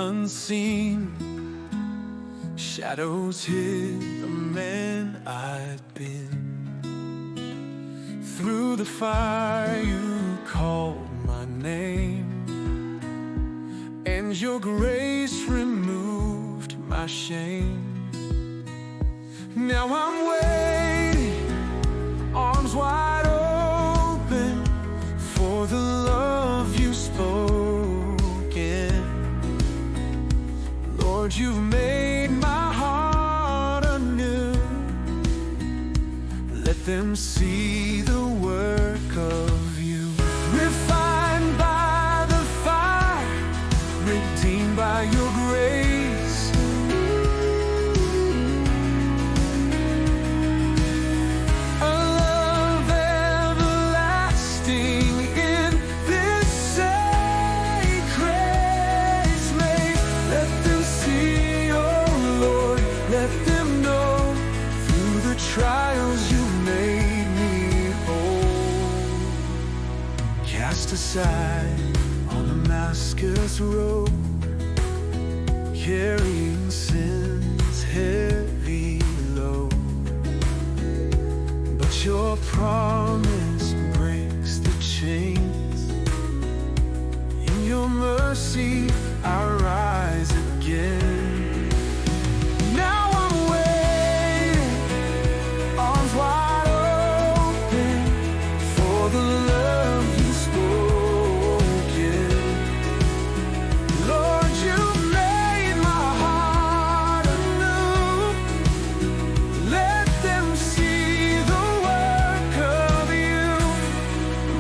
unseen. Shadows hid the man I'd been. Through the fire you called my name, and your grace removed my shame. Now I'm waiting, arms wide open, for the love you've spoken. Lord, you've made my heart anew. Let them see the work of you. Refined by the fire, redeemed by your grace. A love everlasting in this sacred place. Let them see, oh Lord, let them know. Through the trials you made me whole. Cast aside on Damascus road, carrying sin's heavy load. But your promise breaks the chains. In your mercy I rise again. Now I'm waiting, arms wide open, for the love you've spoken. Lord, you made my heart anew. Let them see the work of you.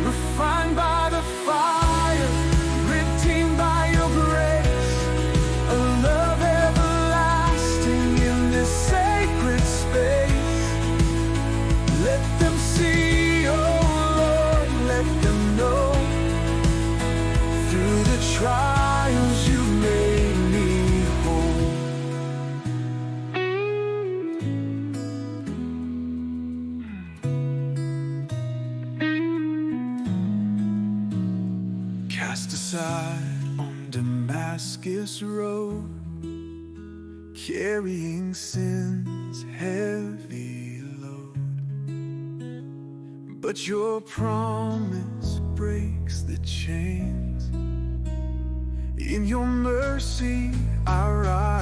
Refined by the fire, redeemed by your grace. A love everlasting in this sacred space. Let them see, oh Lord, let them know. Through the trials you made me whole. Cast aside on Damascus road, carrying sin's heavy load. But your promise breaks the chains. In your mercy I rise